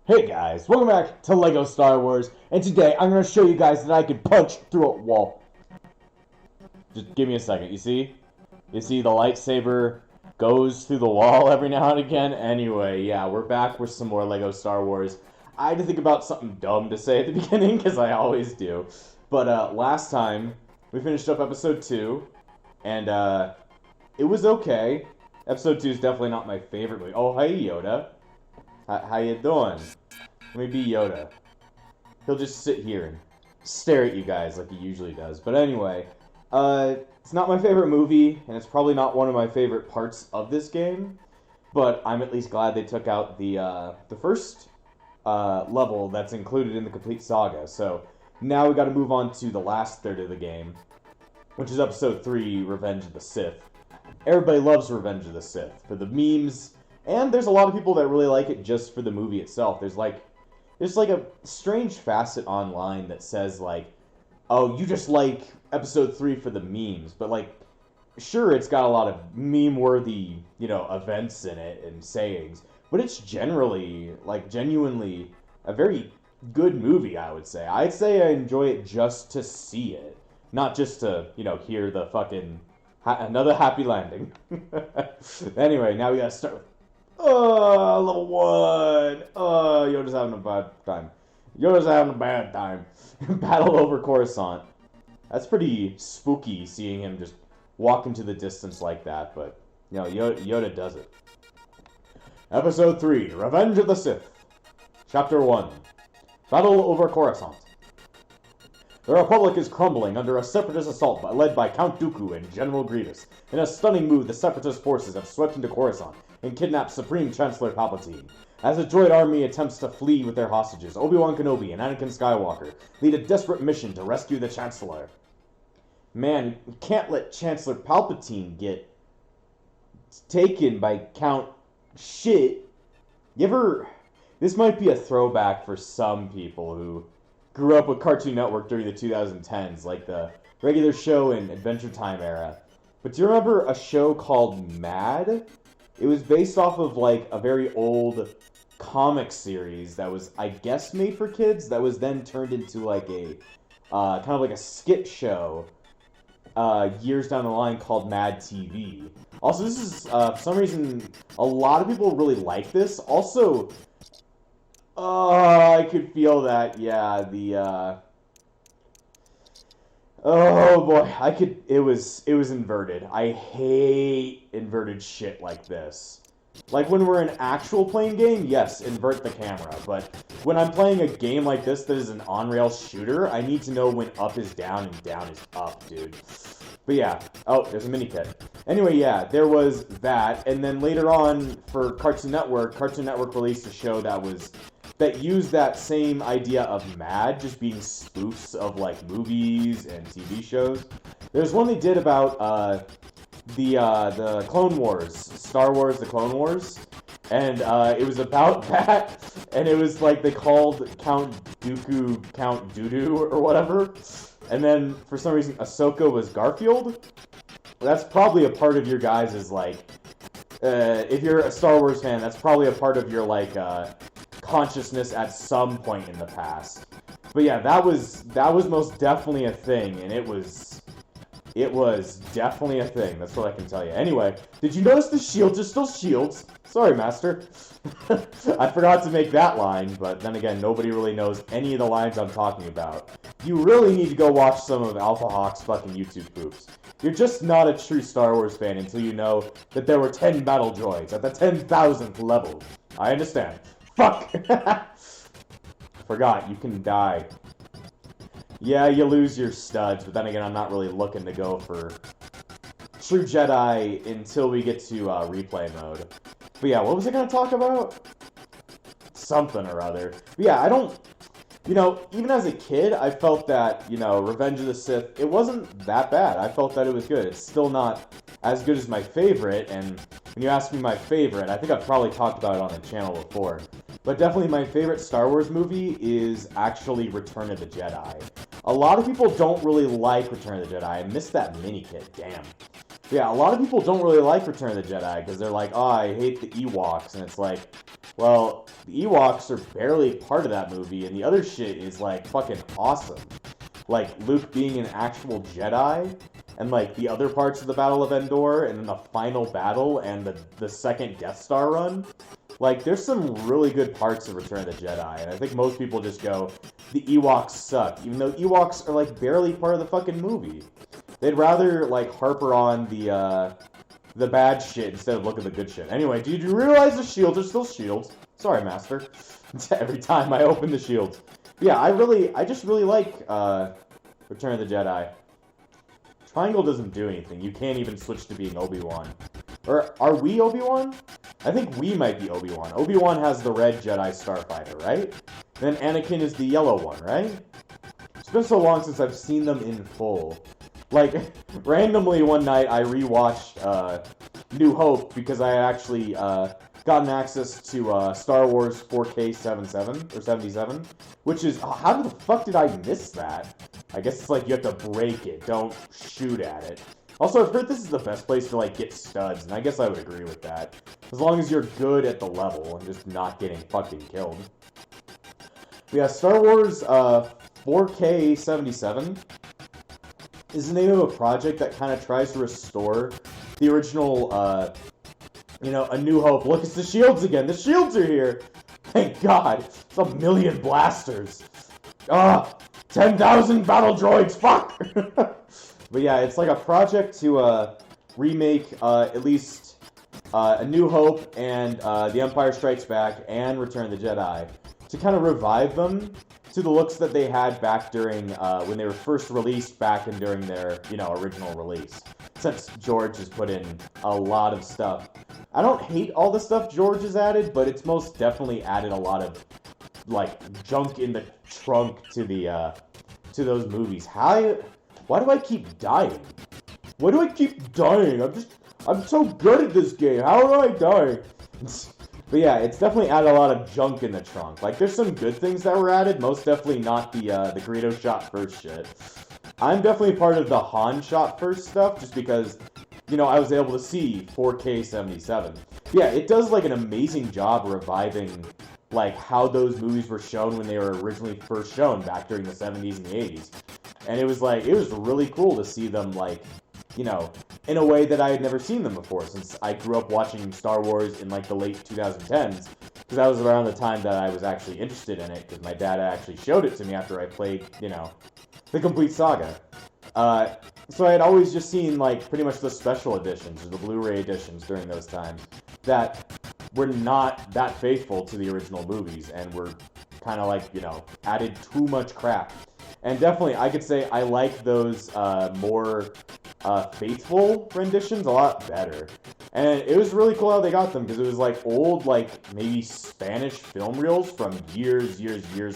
Hey guys, welcome back to LEGO Star Wars, and today I'm going to show you guys that I can punch through a wall. Just give me a second, you see? You see the lightsaber goes through the wall every now and again? Anyway, yeah, we're back with some more LEGO Star Wars. I had to think about something dumb to say at the beginning, because I always do. But last time, we finished up Episode 2, and it was okay. Episode 2 is definitely not my favorite movie. Oh, hey Yoda. How you doing? Let me be Yoda. He'll just sit here and stare at you guys like he usually does. But anyway, it's not my favorite movie, and it's probably not one of my favorite parts of this game. But I'm at least glad they took out the first level that's included in the complete saga. So now we got to move on to the last third of the game, which is Episode 3, Revenge of the Sith. Everybody loves Revenge of the Sith for the memes. And there's a lot of people that really like it just for the movie itself. There's like a strange facet online that says like, oh, you just like Episode 3 for the memes. But like, sure, it's got a lot of meme-worthy, events in it and sayings. But it's generally, like, genuinely a very good movie, I would say. I'd say I enjoy it just to see it. Not just to, hear the fucking, another happy landing. Anyway, now we gotta start with level 1. Yoda's having a bad time. Yoda's having a bad time. Battle over Coruscant. That's pretty spooky seeing him just walk into the distance like that, but, Yoda does it. Episode 3, Revenge of the Sith. Chapter 1, Battle over Coruscant. The Republic is crumbling under a Separatist assault led by Count Dooku and General Grievous. In a stunning move, the Separatist forces have swept into Coruscant and kidnapped Supreme Chancellor Palpatine. As the droid army attempts to flee with their hostages, Obi-Wan Kenobi and Anakin Skywalker lead a desperate mission to rescue the Chancellor. Man, you can't let Chancellor Palpatine get taken by Count Shit. This might be a throwback for some people who grew up with Cartoon Network during the 2010s, like the regular show and Adventure Time era. But do you remember a show called Mad? It was based off of like a very old comic series that was, I guess, made for kids, that was then turned into like a kind of like a skit show years down the line called Mad TV. Also, this is, for some reason, a lot of people really like this. Also, I could feel that, yeah, oh boy, it was inverted. I hate inverted shit like this. Like when we're in actual playing game, yes, invert the camera, but when I'm playing a game like this that is an on-rails shooter, I need to know when up is down and down is up, dude. But yeah, oh, there's a mini kit. Anyway, yeah, there was that, and then later on for Cartoon Network released a show that used that same idea of Mad, just being spoofs of like movies and TV shows. There's one they did about the Clone Wars, Star Wars: The Clone Wars, and it was about that, and it was like they called Count Dooku Count Doodoo or whatever, and then for some reason Ahsoka was Garfield. That's probably a part of your guys' like, if you're a Star Wars fan, that's probably a part of your like consciousness at some point in the past. But yeah, that was most definitely a thing, and it was definitely a thing. That's what I can tell you. Anyway, did you notice the shields are still shields? Sorry, Master. I forgot to make that line, but then again, nobody really knows any of the lines I'm talking about. You really need to go watch some of Alpha Hawk's fucking YouTube poops. You're just not a true Star Wars fan until you know that there were 10 battle droids at the 10,000th level. I understand. Fuck! Forgot, you can die. Yeah, you lose your studs, but then again, I'm not really looking to go for True Jedi until we get to replay mode. But yeah, what was I gonna talk about? Something or other. But yeah, I don't... even as a kid, I felt that, Revenge of the Sith, it wasn't that bad. I felt that it was good. It's still not as good as my favorite, and when you ask me my favorite, I think I've probably talked about it on the channel before. But definitely my favorite Star Wars movie is actually Return of the Jedi. A lot of people don't really like Return of the Jedi. I missed that mini-kit, damn. Yeah, a lot of people don't really like Return of the Jedi because they're like, oh, I hate the Ewoks. And it's like, well, the Ewoks are barely part of that movie, and the other shit is, like, fucking awesome. Like, Luke being an actual Jedi, and, like, the other parts of the Battle of Endor, and then the final battle, and the second Death Star run. Like, there's some really good parts of Return of the Jedi, and I think most people just go, the Ewoks suck, even though Ewoks are, like, barely part of the fucking movie. They'd rather, like, harper on the bad shit instead of look at the good shit. Anyway, did you realize the shields are still shields? Sorry, Master. Every time I open the shields. But yeah, I just really like, Return of the Jedi. Triangle doesn't do anything. You can't even switch to being Obi-Wan. Or, are we Obi-Wan? I think we might be Obi-Wan. Obi-Wan has the red Jedi Starfighter, right? Then Anakin is the yellow one, right? It's been so long since I've seen them in full. Like, randomly one night I rewatched, New Hope because I had actually, gotten access to, Star Wars 4K 77, which is, how the fuck did I miss that? I guess it's like you have to break it, don't shoot at it. Also, I've heard this is the best place to, like, get studs, and I guess I would agree with that. As long as you're good at the level and just not getting fucking killed. But yeah, Star Wars, 4K 77 is the name of a project that kind of tries to restore the original, you know, A New Hope. Look, it's the shields again. The shields are here. Thank God. It's a million blasters. 10,000 battle droids. Fuck. But yeah, it's like a project to remake at least A New Hope and The Empire Strikes Back and Return of the Jedi to kind of revive them to the looks that they had back during when they were first released back and during their, you know, original release. Since George has put in a lot of stuff. I don't hate all the stuff George has added, but it's most definitely added a lot of, like, junk in the trunk to the to those movies. Why do I keep dying? Why do I keep dying? I'm so good at this game. How do I die? But yeah, it's definitely added a lot of junk in the trunk. Like, there's some good things that were added, most definitely not the Greedo shot first shit. I'm definitely part of the Han shot first stuff, just because, you know, I was able to see 4K 77. Yeah, it does, like, an amazing job reviving, like, how those movies were shown when they were originally first shown back during the 70s and the 80s. And it was, like, it was really cool to see them, like, you know, in a way that I had never seen them before, since I grew up watching Star Wars in, like, the late 2010s, because that was around the time that I was actually interested in it, because my dad actually showed it to me after I played, you know, the complete saga. So I had always just seen, like, pretty much the special editions, or the Blu-ray editions during those times, that were not that faithful to the original movies, and were kind of, like, you know, added too much crap. And definitely, I could say I like those more faithful renditions a lot better. And it was really cool how they got them, because it was like old, like, maybe Spanish film reels from years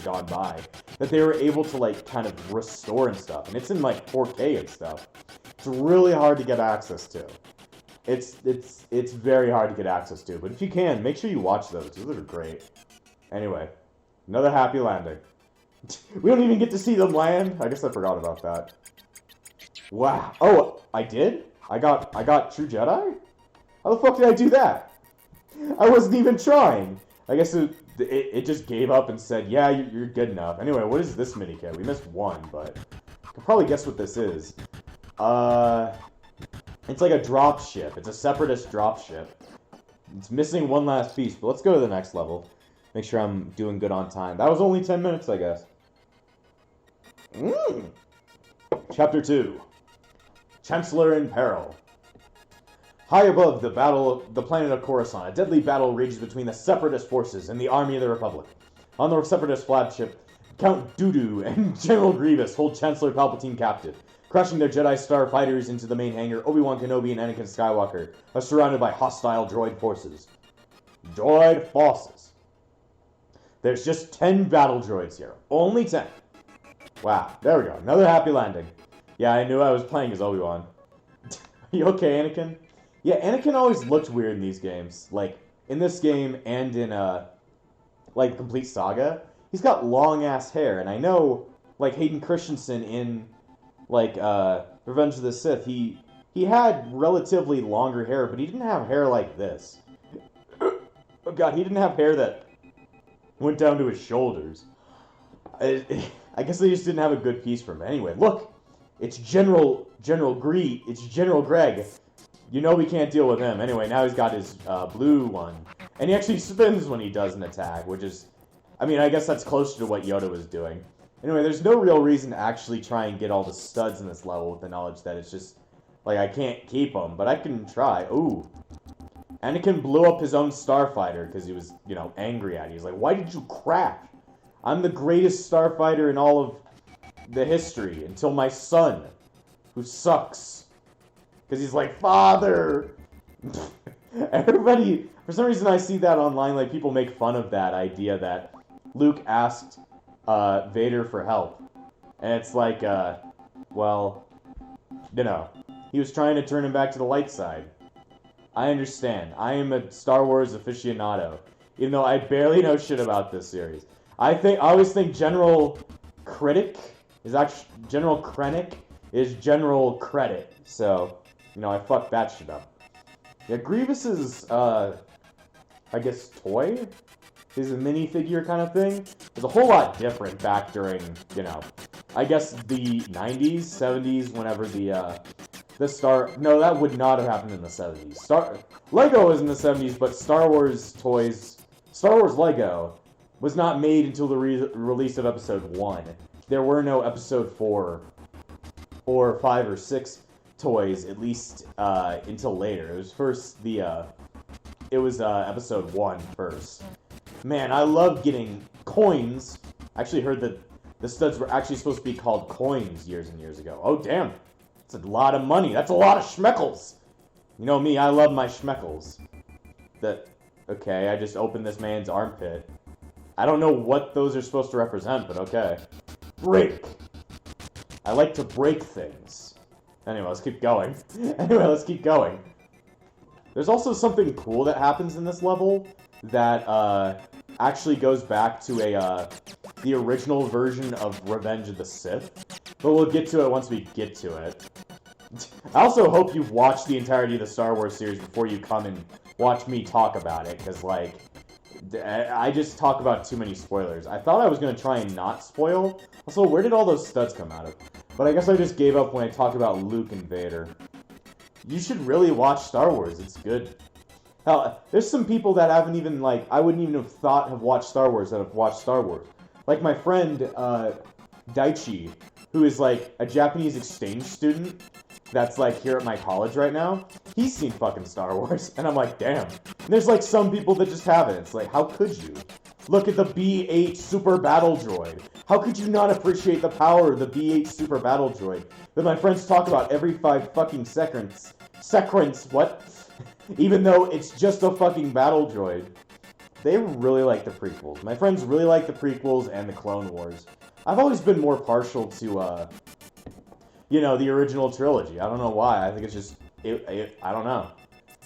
gone by, that they were able to, like, kind of restore and stuff. And it's in, like, 4K and stuff. It's really hard to get access to. It's very hard to get access to, but if you can, make sure you watch those. Those are great. Anyway, another happy landing. We don't even get to see them land. I guess I forgot about that. Wow. Oh, I did? I got True Jedi? How the fuck did I do that? I wasn't even trying. I guess it just gave up and said, yeah, you're good enough. Anyway, what is this minikit? We missed one, but I can probably guess what this is. It's like a drop ship. It's a Separatist drop ship. It's missing one last piece, but let's go to the next level. Make sure I'm doing good on time. That was only 10 minutes, I guess. Chapter 2. Chancellor in Peril. High above the planet of Coruscant, a deadly battle rages between the Separatist forces and the army of the Republic. On the Separatist flagship, Count Dooku and General Grievous hold Chancellor Palpatine captive. Crashing their Jedi Star fighters into the main hangar, Obi-Wan Kenobi and Anakin Skywalker are surrounded by hostile droid forces. Droid forces. There's just 10 battle droids here. Only 10. Wow, there we go. Another happy landing. Yeah, I knew I was playing as Obi-Wan. You okay, Anakin? Yeah, Anakin always looked weird in these games. Like, in this game and in, like, Complete Saga. He's got long-ass hair, and I know like Hayden Christensen in like Revenge of the Sith, he had relatively longer hair, but he didn't have hair like this. Oh god, he didn't have hair that went down to his shoulders. I guess they just didn't have a good piece for him. Anyway, look, it's General Greg. You know we can't deal with him. Anyway, now he's got his blue one, and he actually spins when he does an attack, which is, I mean, I guess that's closer to what Yoda was doing. Anyway, there's no real reason to actually try and get all the studs in this level with the knowledge that it's just, like, I can't keep them, but I can try. Ooh. Anakin blew up his own starfighter because he was, you know, angry at it. He's like, why did you crash? I'm the greatest starfighter in all of the history until my son, who sucks. Because he's like, Father! Everybody, for some reason I see that online, like, people make fun of that idea that Luke asked Vader for help. And it's like, well, you know, he was trying to turn him back to the light side. I understand. I am a Star Wars aficionado, even though I barely know shit about this series. I always think General Krennic is General Credit. So, you know, I fucked that shit up. Yeah, Grievous's, I guess, toy? His minifigure kind of thing was a whole lot different back during, you know, I guess the 90s, 70s, whenever no, that would not have happened in the 70s. Lego was in the 70s, but Star Wars Lego was not made until the release of Episode 1. There were no Episode 4 or 5 or 6 toys, at least until later. It was first Episode 1 first. Man, I love getting coins. I actually heard that the studs were actually supposed to be called coins years and years ago. Oh, damn. That's a lot of money. That's a lot of schmeckles. You know me, I love my schmeckles. Okay, I just opened this man's armpit. I don't know what those are supposed to represent, but okay. Break. I like to break things. Anyway, let's keep going. There's also something cool that happens in this level that actually goes back to the original version of Revenge of the Sith. But we'll get to it once we get to it. I also hope you've watched the entirety of the Star Wars series before you come and watch me talk about it, because, like, I just talk about too many spoilers. I thought I was going to try and not spoil. Also, where did all those studs come out of? But I guess I just gave up when I talked about Luke and Vader. You should really watch Star Wars. It's good. Hell, there's some people that haven't even, like, I wouldn't even have thought have watched Star Wars that have watched Star Wars. Like my friend, Daichi, who is, like, a Japanese exchange student that's, like, here at my college right now. He's seen fucking Star Wars. And I'm like, damn. And there's, like, some people that just haven't. It's like, how could you? Look at the B-8 Super Battle Droid. How could you not appreciate the power of the B-8 Super Battle Droid that my friends talk about every 5 fucking seconds? What? Even though it's just a fucking battle droid. They really like the prequels. My friends really like the prequels and the Clone Wars. I've always been more partial to, you know, the original trilogy. I don't know why. I think it's just, I don't know.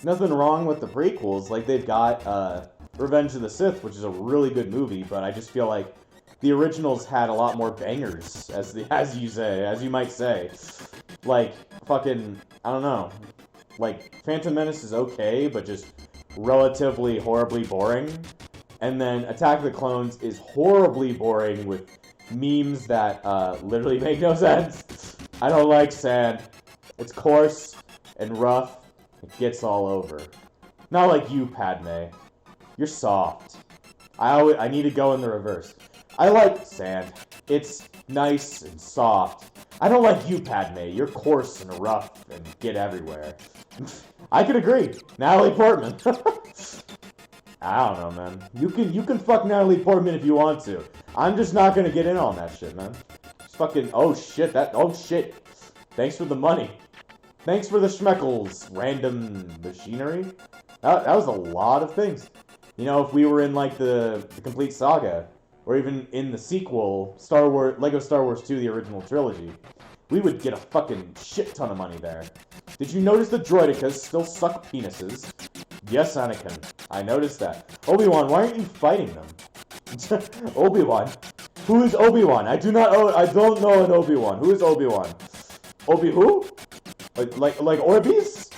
Nothing wrong with the prequels. Like, they've got, Revenge of the Sith, which is a really good movie, but I just feel like the originals had a lot more bangers, as you might say. Like, fucking, I don't know. Like, Phantom Menace is okay, but just relatively horribly boring. And then Attack of the Clones is horribly boring with memes that literally make no sense. I don't like sand. It's coarse and rough. It gets all over. Not like you, Padme. You're soft. I need to go in the reverse. I like sand. It's nice and soft. I don't like you, Padme. You're coarse and rough and get everywhere. I could agree. Natalie Portman. I don't know, man. You can fuck Natalie Portman if you want to. I'm just not gonna get in on that shit, man. Just fucking, oh shit. Thanks for the money. Thanks for the schmeckles, random machinery. That was a lot of things. You know, if we were in, like, the complete saga, or even in the sequel, Lego Star Wars 2, the original trilogy, we would get a fucking shit ton of money there. Did you notice the droidicas still suck penises? Yes, Anakin. I noticed that. Obi-Wan, why aren't you fighting them? Obi-Wan, Who is Obi-Wan? I don't know an Obi-Wan. Who is Obi-Wan? Obi who? Like Orbeez?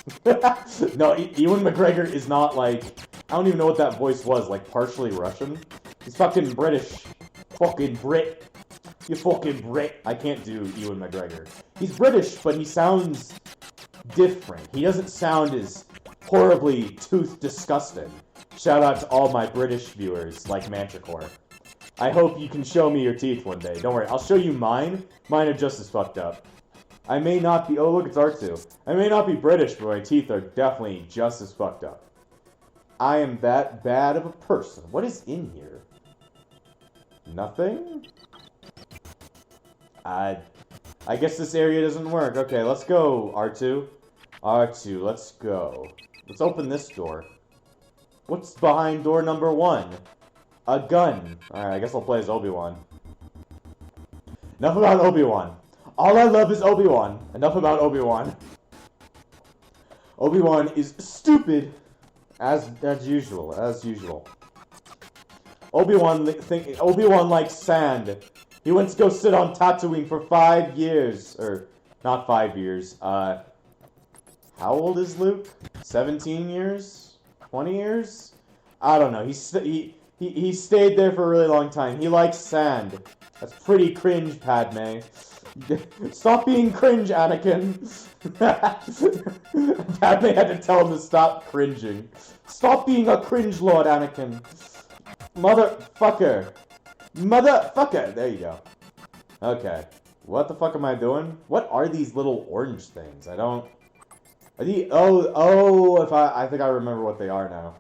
No, Ewan McGregor is not like... I don't even know what that voice was. Like, partially Russian? He's fucking British. Fucking Brit. You fucking Brit. I can't do Ewan McGregor. He's British, but he sounds different. He doesn't sound as horribly tooth disgusting. Shout out to all my British viewers, like Manticore. I hope you can show me your teeth one day. Don't worry, I'll show you mine. Mine are just as fucked up. I may not be... Oh, look, it's R2. I may not be British, but my teeth are definitely just as fucked up. I am that bad of a person. What is in here? Nothing? I guess this area doesn't work. Okay, let's go, R2. R2, let's go. Let's open this door. What's behind door number 1? A gun. Alright, I guess I'll play as Obi-Wan. Enough about Obi-Wan. All I love is Obi-Wan. Enough about Obi-Wan. Obi-Wan is stupid. As usual. Obi-Wan likes sand. He went to go sit on Tatooine for 5 years. Or, not 5 years. How old is Luke? 17 years? 20 years? I don't know. He stayed there for a really long time. He likes sand. That's pretty cringe, Padme. Stop being cringe, Anakin. Padme had to tell him to stop cringing. Stop being a cringe lord, Anakin. Motherfucker. Motherfucker. There you go. Okay. What the fuck am I doing? What are these little orange things? I don't... Are these... Oh, I think I remember what they are now.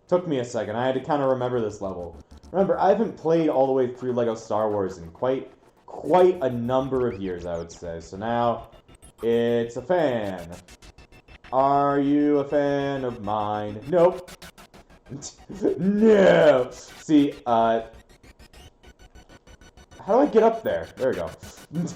Took me a second. I had to kind of remember this level. Remember, I haven't played all the way through LEGO Star Wars in quite a number of years, I would say. So now, it's a fan. Are you a fan of mine? Nope. No! See, how do I get up there? There we go.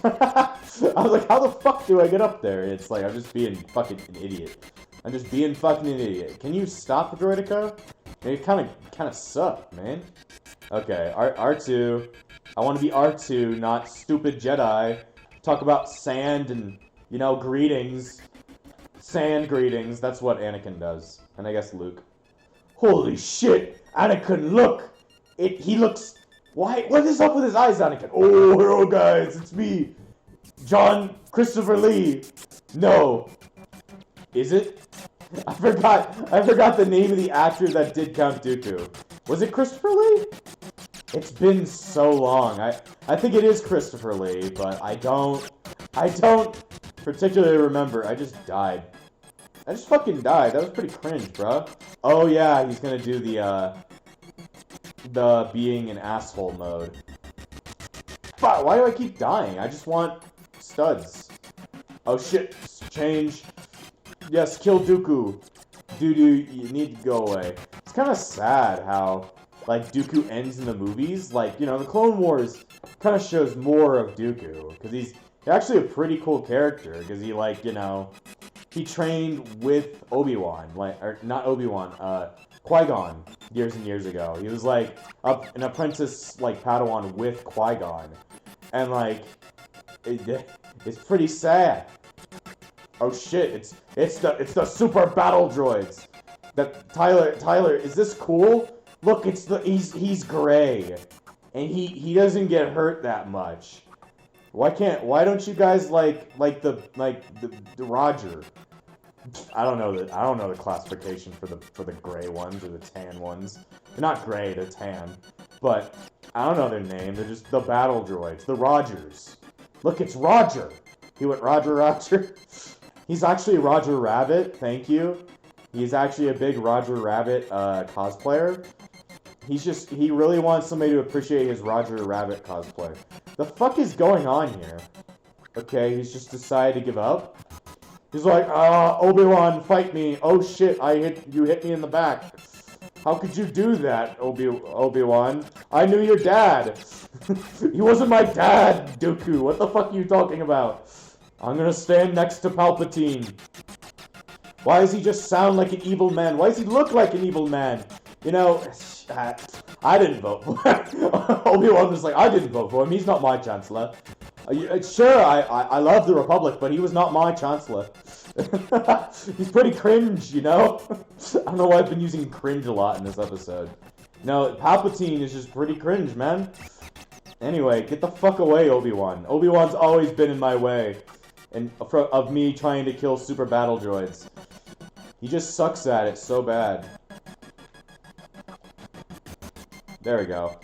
I was like, how the fuck do I get up there? It's like, I'm just being fucking an idiot. I'm just being fucking an idiot. Can you stop, Droidica? It kind of sucked, man. Okay, R2. I want to be R2, not stupid Jedi. Talk about sand and, you know, greetings. Sand greetings. That's what Anakin does. And I guess Luke. Holy shit! Anakin, look! He looks... Why? What is up with his eyes, Anakin? Oh, hello, guys. It's me. John Christopher Lee. No. Is it? I forgot the name of the actor that did Count Dooku. Was it Christopher Lee? It's been so long. I think it is Christopher Lee, but I don't particularly remember. I just died. I just fucking died. That was pretty cringe, bro. Oh yeah, he's gonna do the being an asshole mode. Fuck, why do I keep dying? I just want studs. Oh shit, change. Yes, kill Dooku. Doo-doo, you need to go away. It's kind of sad how, like, Dooku ends in the movies. Like, you know, the Clone Wars kind of shows more of Dooku. Because he's actually a pretty cool character. Because he, like, you know, he trained with Obi-Wan. Like, or not Obi-Wan, Qui-Gon years and years ago. He was, like, an apprentice, like, Padawan with Qui-Gon. And, like, it's pretty sad. Oh shit, it's the super battle droids. That Tyler, is this cool? Look, he's gray. And he doesn't get hurt that much. Why don't you guys like the Roger? I don't know the classification for the gray ones or the tan ones. They're not gray, they're tan. But I don't know their name. They're just the battle droids, the Rogers. Look, it's Roger. He went Roger. He's actually Roger Rabbit, thank you. He's actually a big Roger Rabbit cosplayer. He really wants somebody to appreciate his Roger Rabbit cosplay. The fuck is going on here? Okay, he's just decided to give up. He's like, Obi-Wan, fight me. Oh shit, you hit me in the back. How could you do that, Obi-Wan? I knew your dad. He wasn't my dad, Dooku. What the fuck are you talking about? I'm gonna stand next to Palpatine. Why does he just sound like an evil man? Why does he look like an evil man? You know, I didn't vote for him. Obi-Wan was like, I didn't vote for him. He's not my chancellor. Sure, I love the Republic, but he was not my chancellor. He's pretty cringe, you know? I don't know why I've been using cringe a lot in this episode. No, Palpatine is just pretty cringe, man. Anyway, get the fuck away, Obi-Wan. Obi-Wan's always been in my way of me trying to kill super battle droids. He just sucks at it so bad. There we go.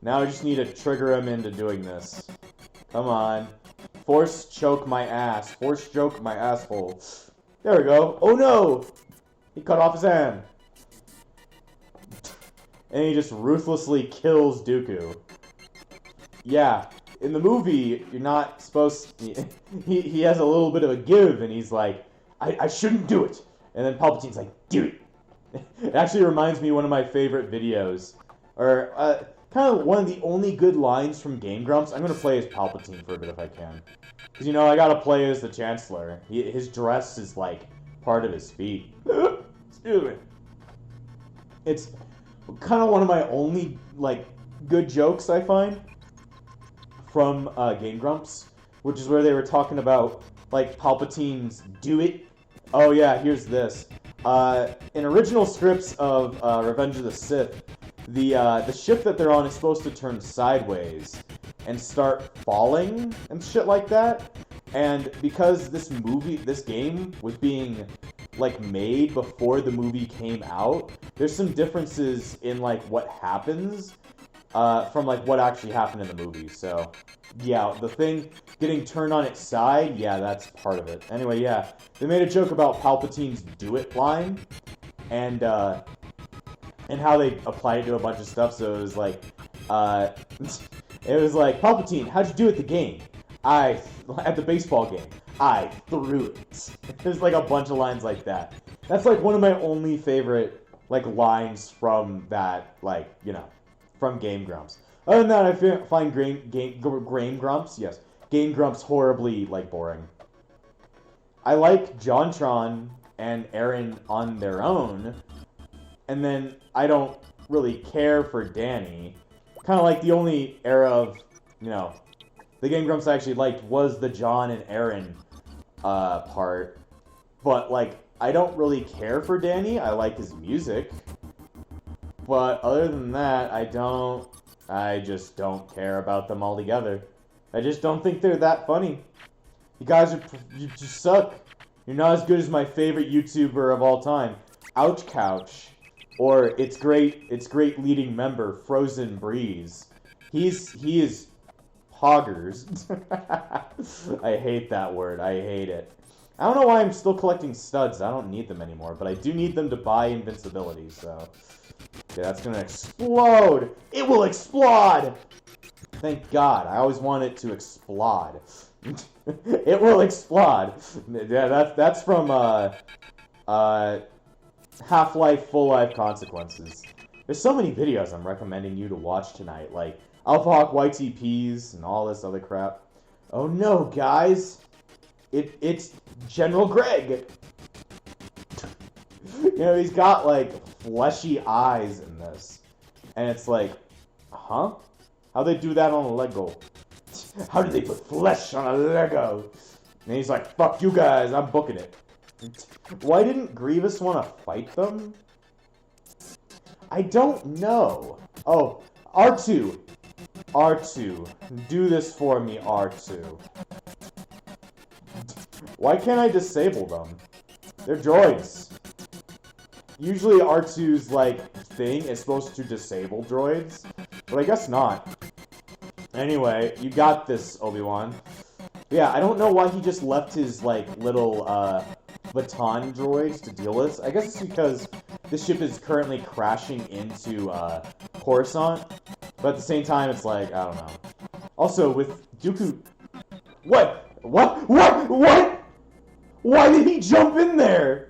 Now I just need to trigger him into doing this. Come on. Force choke my ass. Force choke my asshole. There we go. Oh no! He cut off his hand. And he just ruthlessly kills Dooku. Yeah, in the movie, you're not supposed to... He has a little bit of a give, and he's like, I shouldn't do it. And then Palpatine's like, do it. It actually reminds me of one of my favorite videos. Or, kind of one of the only good lines from Game Grumps. I'm going to play as Palpatine for a bit if I can. Because, you know, I got to play as the Chancellor. His dress is, like, part of his feat. Excuse me. It's kind of one of my only, like, good jokes, I find, from Game Grumps. Which is where they were talking about, like, Palpatine's do it. Oh, yeah, here's this. In original scripts of Revenge of the Sith, the ship that they're on is supposed to turn sideways and start falling and shit like that. And because this game was being, like, made before the movie came out, there's some differences in, like, what happens from, like, what actually happened in the movie. So, yeah, the thing getting turned on its side, yeah, that's part of it. Anyway, yeah, they made a joke about Palpatine's do it line, and how they applied it to a bunch of stuff. So it was like, Palpatine, how'd you do at the game? At the baseball game, I threw it. There's like a bunch of lines like that. That's like one of my only favorite, like, lines from that, like, you know, from Game Grumps. Other than that, I find Game Grumps horribly, like, boring. I like JonTron and Aaron on their own, and then I don't really care for Danny. Kind of like the only era of, you know, the Game Grumps I actually liked was the John and Aaron part. But, like, I don't really care for Danny. I like his music. But other than that, I just don't care about them altogether. I just don't think they're that funny. You just suck. You're not as good as my favorite YouTuber of all time, Ouch Couch, or its great leading member, Frozen Breeze. He is poggers. I hate that word. I hate it. I don't know why I'm still collecting studs. I don't need them anymore, but I do need them to buy invincibility, so... Okay, that's gonna explode! It will explode! Thank God. I always want it to explode. It will explode. Yeah, that's from Half-Life Full Life Consequences. There's so many videos I'm recommending you to watch tonight, like Alpha Hawk YTPs and all this other crap. Oh no, guys! It's General Greg! You know, he's got, like, fleshy eyes in this. And it's like, huh? How'd they do that on a Lego? How did they put flesh on a Lego? And he's like, fuck you guys, I'm booking it. Why didn't Grievous want to fight them? I don't know. Oh, R2. R2. Do this for me, R2. Why can't I disable them? They're droids. Usually R2's, like, thing is supposed to disable droids, but I guess not. Anyway, you got this, Obi-Wan. Yeah, I don't know why he just left his, like, little, baton droids to deal with. I guess it's because this ship is currently crashing into, Coruscant, but at the same time, it's like, I don't know. Also, with Dooku... What? Why did he jump in there?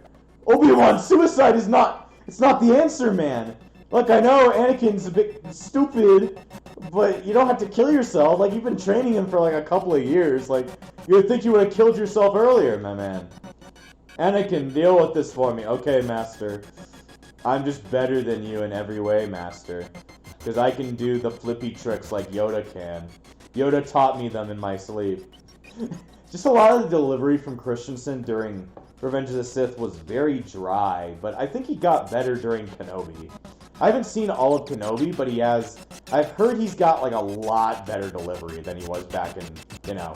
Obi-Wan, suicide is not... It's not the answer, man. Look, I know Anakin's a bit stupid, but you don't have to kill yourself. Like, you've been training him for, like, a couple of years. Like, you would think you would have killed yourself earlier, my man. Anakin, deal with this for me. Okay, Master. I'm just better than you in every way, Master. because I can do the flippy tricks like Yoda can. Yoda taught me them in my sleep. Just a lot of the delivery from Christensen during Revenge of the Sith was very dry, but I think he got better during Kenobi. I haven't seen all of Kenobi, but he has... I've heard he's got, like, a lot better delivery than he was back in, you know,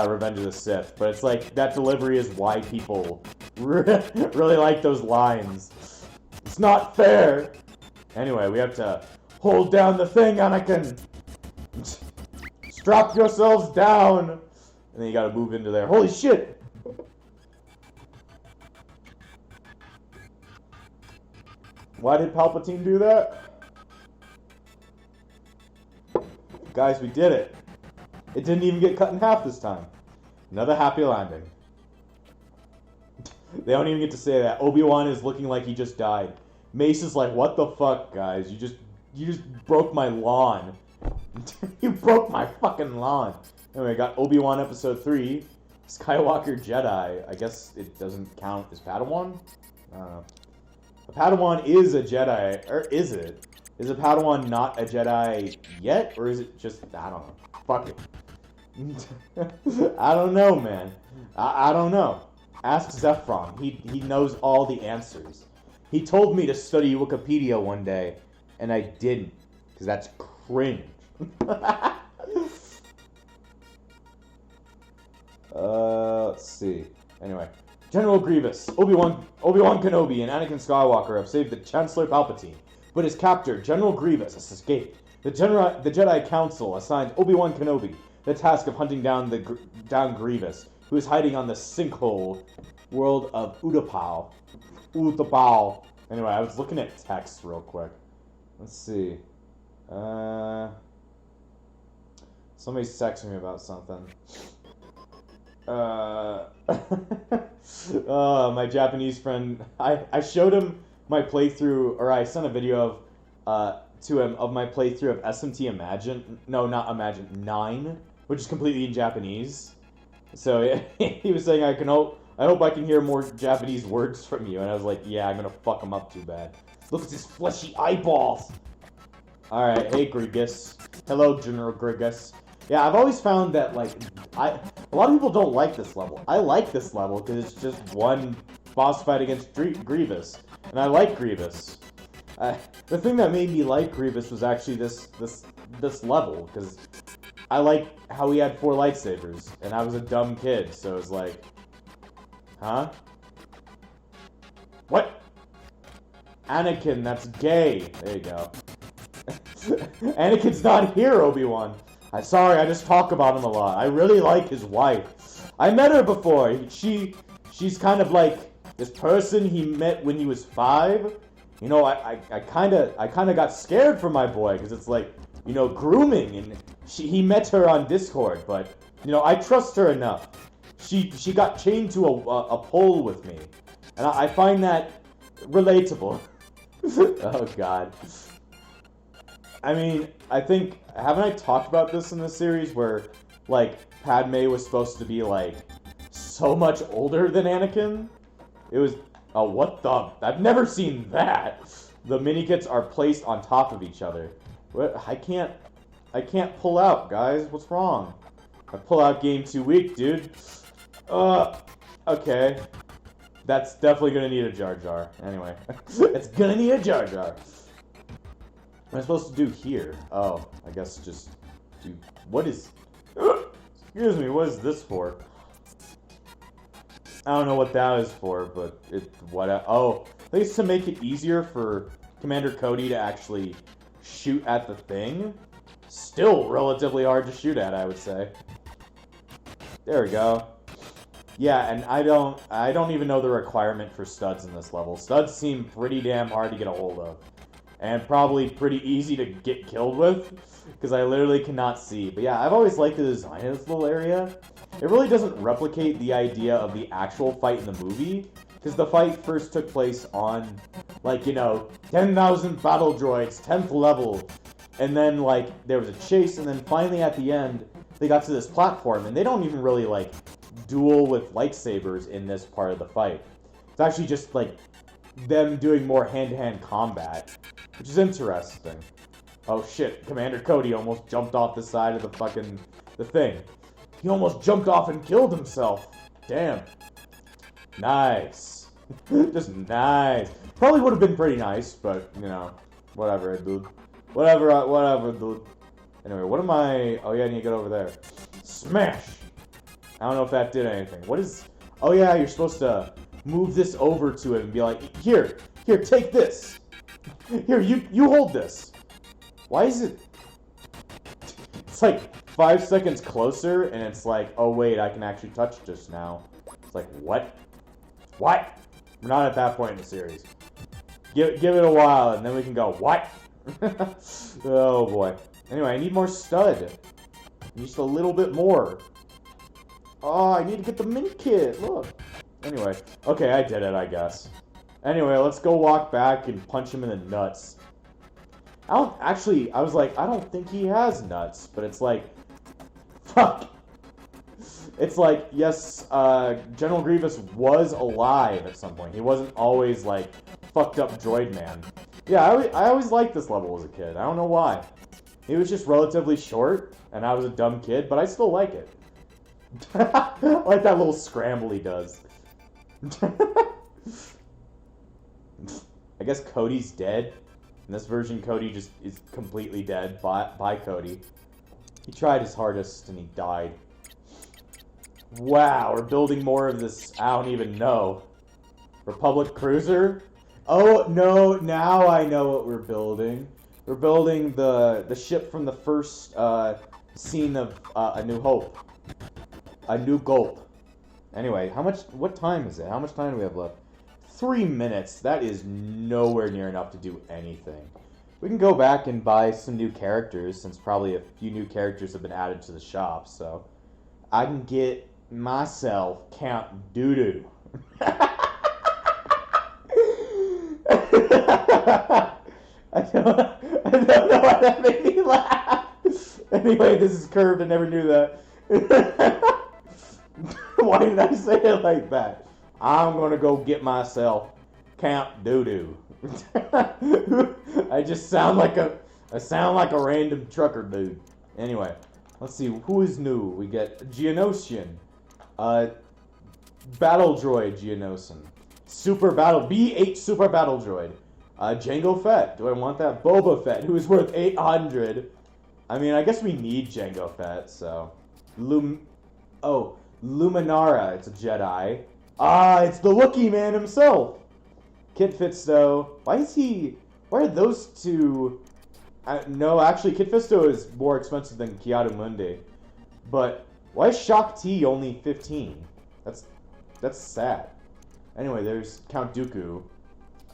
Revenge of the Sith. But it's like, that delivery is why people really like those lines. It's not fair! Anyway, we have to hold down the thing, Anakin! Strap yourselves down! And then you gotta move into there. Holy shit! Why did Palpatine do that? Guys, we did it. It didn't even get cut in half this time. Another happy landing. They don't even get to say that. Obi-Wan is looking like he just died. Mace is like, what the fuck, guys? You just broke my lawn. You broke my fucking lawn. Anyway, I got Obi-Wan Episode 3. Skywalker Jedi. I guess it doesn't count as Padawan? I don't know. A Padawan is a Jedi, or is it? Is a Padawan not a Jedi yet, or is it just, I don't know. Fuck it. I don't know, man. I don't know. Ask Zephron. He knows all the answers. He told me to study Wikipedia one day, and I didn't, because that's cringe. Let's see. Anyway. General Grievous, Obi-Wan Kenobi, and Anakin Skywalker have saved the Chancellor Palpatine, but his captor, General Grievous, has escaped. The Jedi Council assigned Obi-Wan Kenobi the task of hunting down Grievous, who is hiding on the sinkhole world of Utapau. Anyway, I was looking at text real quick. Let's see. Somebody's texting me about something. My Japanese friend, I showed him my playthrough, or I sent a video to him of my playthrough of SMT Imagine, no, not Imagine, 9, which is completely in Japanese. So he was saying, I hope I can hear more Japanese words from you, and I was like, yeah, I'm gonna fuck him up too bad. Look at his fleshy eyeballs! Alright, hey Grievous. Hello, General Grievous. Yeah, I've always found that, like, a lot of people don't like this level. I like this level because it's just one boss fight against Grievous, and I like Grievous. The thing that made me like Grievous was actually this level, because I like how he had 4 lightsabers, and I was a dumb kid, so it was like, huh? What? Anakin, that's gay. There you go. Anakin's not here, Obi-Wan. Sorry, I just talk about him a lot. I really like his wife. I met her before. She's kind of like this person he met when he was 5. You know, I kind of got scared for my boy because it's like, you know, grooming, and he met her on Discord, but you know, I trust her enough. She got chained to a pole with me, and I find that relatable. Oh God. I mean, I think, haven't I talked about this in the series where, like, Padme was supposed to be, like, so much older than Anakin? It was, oh, what the, I've never seen that! The mini-kits are placed on top of each other. What, I can't pull out, guys, what's wrong? I pull out game too weak, dude. Okay. That's definitely gonna need a Jar Jar. Anyway, it's gonna need a Jar Jar. What am I supposed to do here? Oh, I guess just do... What is... Excuse me, what is this for? I don't know what that is for, but oh, I think it's to make it easier for Commander Cody to actually shoot at the thing. Still relatively hard to shoot at, I would say. There we go. Yeah, and I don't even know the requirement for studs in this level. Studs seem pretty damn hard to get a hold of. And probably pretty easy to get killed with, because I literally cannot see. But yeah, I've always liked the design of this little area. It really doesn't replicate the idea of the actual fight in the movie, because the fight first took place on, like, you know, 10,000 battle droids, 10th level, and then, like, there was a chase, and then finally at the end, they got to this platform, and they don't even really, like, duel with lightsabers in this part of the fight. It's actually just, like, them doing more hand-to-hand combat, which is interesting. Oh shit, Commander Cody almost jumped off the side of the fucking... the thing. He almost jumped off and killed himself. Damn. Nice. Just nice. Probably would have been pretty nice, but, you know, whatever, dude. Whatever, dude. Anyway, what am I... Oh, yeah, I need to get over there. Smash! I don't know if that did anything. What is... Oh, yeah, you're supposed to move this over to it and be like, here, take this. Here, you hold this. Why is it... It's like 5 seconds closer, and it's like, oh, wait, I can actually touch this now. It's like, what? What? We're not at that point in the series. Give it a while, and then we can go, what? Oh, boy. Anyway, I need more stud. Just a little bit more. Oh, I need to get the mint kit. Look. Anyway. Okay, I did it, I guess. Anyway, let's go walk back and punch him in the nuts. I was like, I don't think he has nuts. But it's like, fuck. It's like, yes, General Grievous was alive at some point. He wasn't always, like, fucked up droid man. Yeah, I always liked this level as a kid. I don't know why. He was just relatively short, and I was a dumb kid, but I still like it. I like that little scramble he does. I guess Cody's dead. In this version, Cody just is completely dead. Bye, Cody. He tried his hardest, and he died. Wow, we're building more of this, I don't even know. Republic Cruiser? Oh, no, now I know what we're building. We're building the ship from the first scene of A New Hope. A New Gulp. Anyway, what time is it? How much time do we have left? 3 minutes. That is nowhere near enough to do anything. We can go back and buy some new characters, since probably a few new characters have been added to the shop, so I can get myself Count Doodoo. I don't know why that made me laugh. Anyway, this is curved. I never knew that. Why did I say it like that? I'm gonna go get myself Count Doodoo. I sound like a random trucker dude. Anyway, let's see who is new. We get Geonosian, Battle Droid Geonosian, B8 Super Battle Droid. Jango Fett. Do I want that? Boba Fett, who is worth 800. I mean, I guess we need Jango Fett, so. Luminara. It's a Jedi. It's the Wookiee man himself. Kit Fisto. Why are those two... no, actually, Kit Fisto is more expensive than Kiadu Mundi. But why is Shak Ti only 15? That's sad. Anyway, there's Count Dooku.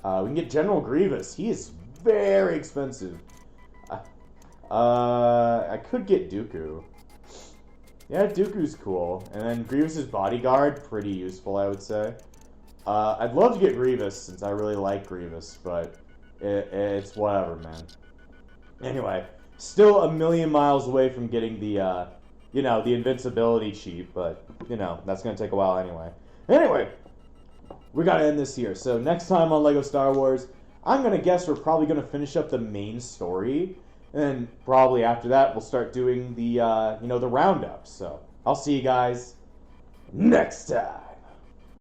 We can get General Grievous. He is very expensive. I could get Dooku. Yeah, Dooku's cool. And then Grievous's bodyguard, pretty useful, I would say. I'd love to get Grievous, since I really like Grievous, but it's whatever, man. Anyway, still a million miles away from getting the, the invincibility cheat, but, that's gonna take a while anyway. Anyway, we gotta end this here. So next time on LEGO Star Wars, I'm gonna guess we're probably gonna finish up the main story, and then probably after that we'll start doing the the roundup. So I'll see you guys next time.